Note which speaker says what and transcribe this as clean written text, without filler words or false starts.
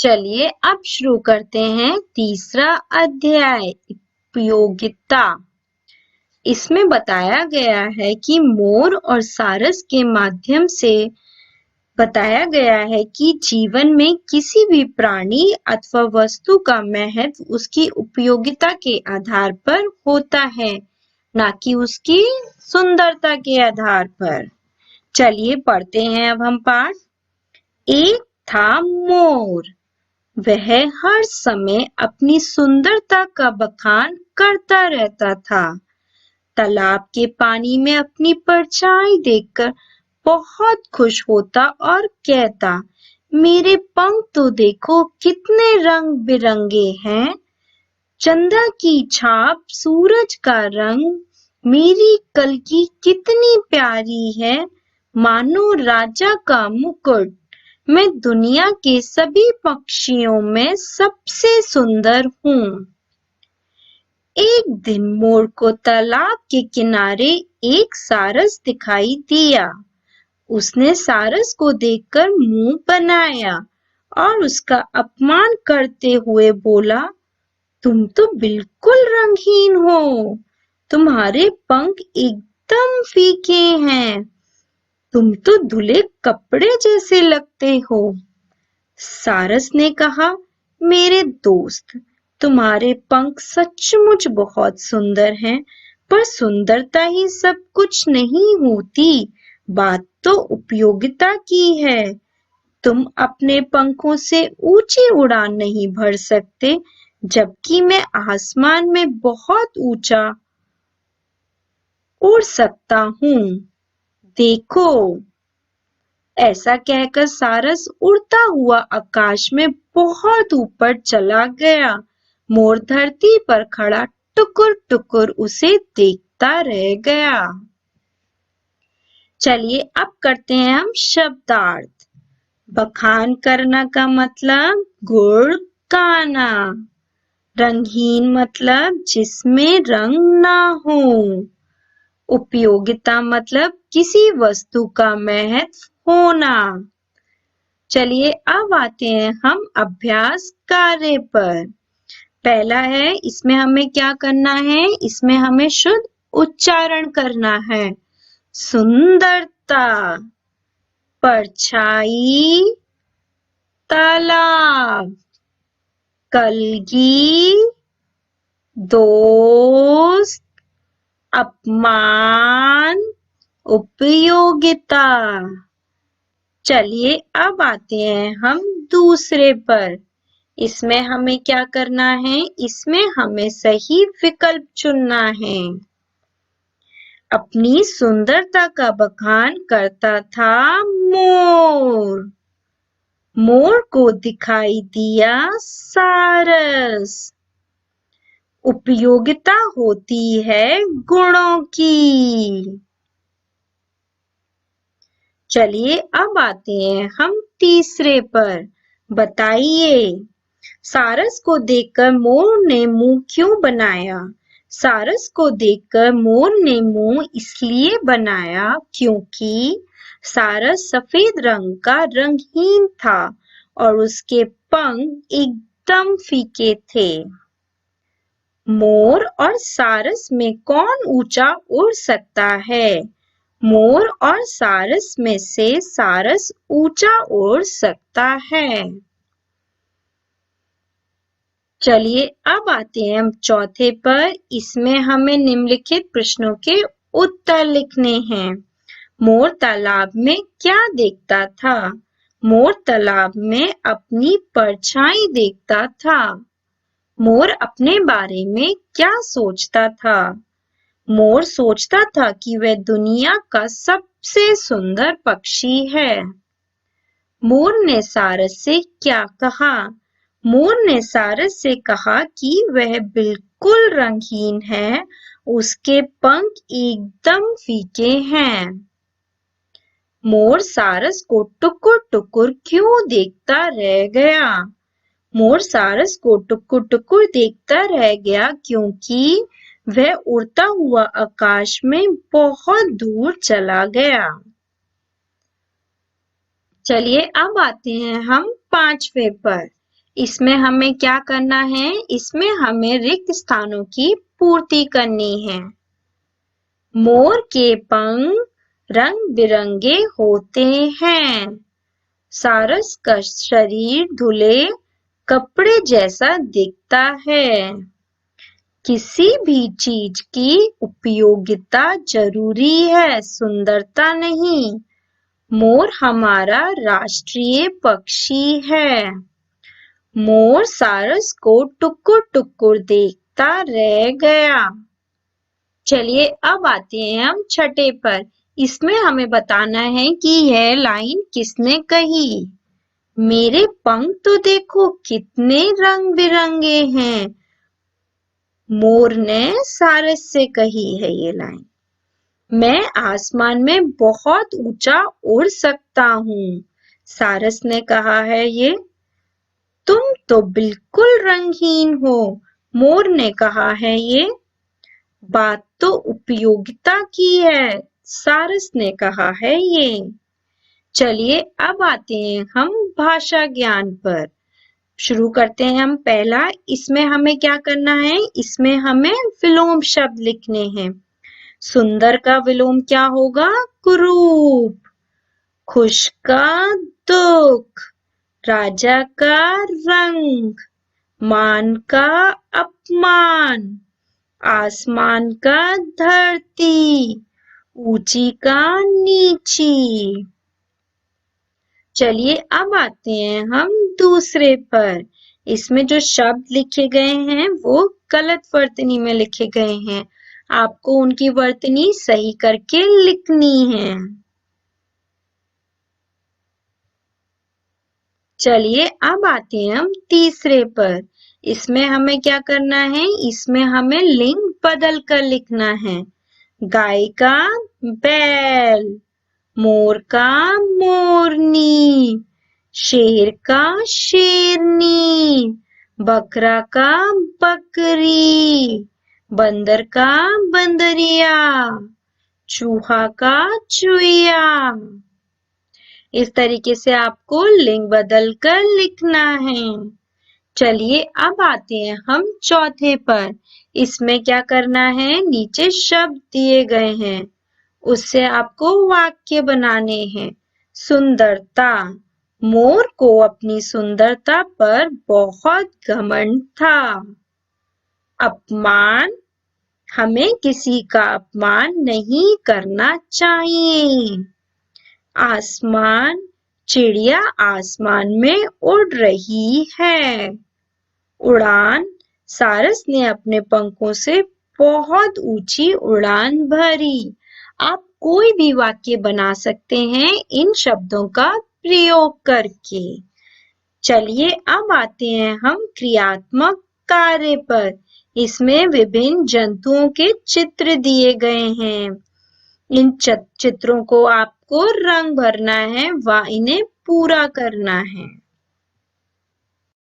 Speaker 1: चलिए अब शुरू करते हैं तीसरा अध्याय उपयोगिता। इसमें बताया गया है कि मोर और सारस के माध्यम से बताया गया है कि जीवन में किसी भी प्राणी अथवा वस्तु का महत्व उसकी उपयोगिता के आधार पर होता है, ना कि उसकी सुंदरता के आधार पर। चलिए पढ़ते हैं अब हम पाठ। एक था मोर, वह हर समय अपनी सुंदरता का बखान करता रहता था। तालाब के पानी में अपनी परछाई देखकर बहुत खुश होता और कहता, मेरे पंख तो देखो कितने रंग बिरंगे हैं। चंदा की छाप, सूरज का रंग, मेरी कलगी कितनी प्यारी है, मानो राजा का मुकुट। मैं दुनिया के सभी पक्षियों में सबसे सुंदर हूँ। एक दिन मोर को तालाब के किनारे एक सारस दिखाई दिया। उसने सारस को देखकर मुंह बनाया और उसका अपमान करते हुए बोला, तुम तो बिल्कुल रंगहीन हो, तुम्हारे पंख एकदम फीके हैं, तुम तो धुले कपड़े जैसे लगते हो। सारस ने कहा, मेरे दोस्त, तुम्हारे पंख सचमुच बहुत सुंदर हैं, पर सुंदरता ही सब कुछ नहीं होती, बात तो उपयोगिता की है। तुम अपने पंखों से ऊंची उड़ान नहीं भर सकते, जबकि मैं आसमान में बहुत ऊंचा उड़ सकता हूँ। देखो। ऐसा कहकर सारस उड़ता हुआ आकाश में बहुत ऊपर चला गया। मोर धरती पर खड़ा टुकुर टुकुर उसे देखता रह गया। चलिए अब करते हैं हम शब्दार्थ। बखान करना का मतलब गुण गाना। रंगहीन मतलब जिसमें रंग ना हो। उपयोगिता मतलब किसी वस्तु का महत्व होना। चलिए अब आते हैं हम अभ्यास कार्य पर। पहला है, इसमें हमें क्या करना है? इसमें हमें शुद्ध उच्चारण करना है। सुंदरता, परछाई, तालाब, कलगी, दोस्त, अपमान, उपयोगिता। चलिए अब आते हैं हम दूसरे पर। इसमें हमें क्या करना है? इसमें हमें सही विकल्प चुनना है। अपनी सुंदरता का बखान करता था मोर। मोर को दिखाई दिया सारस। उपयोगिता होती है गुणों की। चलिए अब आते हैं हम तीसरे पर। बताइए, सारस को देखकर मोर ने मुंह क्यों बनाया? सारस को देखकर मोर ने मुंह इसलिए बनाया क्योंकि सारस सफेद रंग का रंगहीन था और उसके पंख एकदम फीके थे। मोर और सारस में कौन ऊंचा उड़ सकता है? मोर और सारस में से सारस ऊंचा उड़ सकता है। चलिए अब आते हैं हम चौथे पर। इसमें हमें निम्नलिखित प्रश्नों के उत्तर लिखने हैं। मोर तालाब में क्या देखता था? मोर तालाब में अपनी परछाई देखता था। मोर अपने बारे में क्या सोचता था? मोर सोचता था कि वह दुनिया का सबसे सुंदर पक्षी है। मोर ने सारस से क्या कहा? मोर ने सारस से कहा कि वह बिल्कुल रंगहीन है, उसके पंख एकदम फीके हैं। मोर सारस को टुकुर टुकुर क्यों देखता रह गया? मोर सारस को टुकुर टुकुर देखता रह गया क्योंकि वह उड़ता हुआ आकाश में बहुत दूर चला गया। चलिए अब आते हैं हम पांचवे पर। इसमें हमें क्या करना है? इसमें हमें रिक्त स्थानों की पूर्ति करनी है। मोर के पंख रंग बिरंगे होते हैं। सारस का शरीर धुले कपड़े जैसा दिखता है। किसी भी चीज की उपयोगिता जरूरी है, सुंदरता नहीं। मोर हमारा राष्ट्रीय पक्षी है। मोर सारस को टुकुर टुकुर देखता रह गया। चलिए अब आते हैं हम छठे पर। इसमें हमें बताना है कि यह लाइन किसने कही। मेरे पंख तो देखो कितने रंग बिरंगे हैं। मोर ने सारस से कही है ये लाइन। मैं आसमान में बहुत ऊंचा उड़ सकता हूँ, सारस ने कहा है ये। तुम तो बिल्कुल रंगहीन हो, मोर ने कहा है ये। बात तो उपयोगिता की है, सारस ने कहा है ये। चलिए अब आते हैं हम भाषा ज्ञान पर। शुरू करते हैं हम पहला। इसमें हमें क्या करना है? इसमें हमें विलोम शब्द लिखने हैं। सुंदर का विलोम क्या होगा? कुरूप। खुश का दुख। राजा का रंग। मान का अपमान। आसमान का धरती। ऊंची का नीची। चलिए अब आते हैं हम दूसरे पर। इसमें जो शब्द लिखे गए हैं वो गलत वर्तनी में लिखे गए हैं। आपको उनकी वर्तनी सही करके लिखनी है। चलिए अब आते हैं हम तीसरे पर। इसमें हमें क्या करना है? इसमें हमें लिंग बदल कर लिखना है। गाय का बैल। मोर का मोरनी। शेर का शेरनी। बकरा का बकरी। बंदर का बंदरिया। चूहा का चूहिया। इस तरीके से आपको लिंग बदल कर लिखना है। चलिए अब आते हैं हम चौथे पर। इसमें क्या करना है? नीचे शब्द दिए गए हैं, उससे आपको वाक्य बनाने हैं। सुंदरता। मोर को अपनी सुंदरता पर बहुत घमंड था। अपमान। हमें किसी का अपमान नहीं करना चाहिए। आसमान। चिड़िया आसमान में उड़ रही है। उड़ान। सारस ने अपने पंखों से बहुत ऊंची उड़ान भरी। आप कोई भी वाक्य बना सकते हैं इन शब्दों का प्रयोग करके। चलिए अब आते हैं हम क्रियात्मक कार्य पर। इसमें विभिन्न जंतुओं के चित्र दिए गए हैं। इन चित्रों को आपको रंग भरना है व इन्हें पूरा करना है।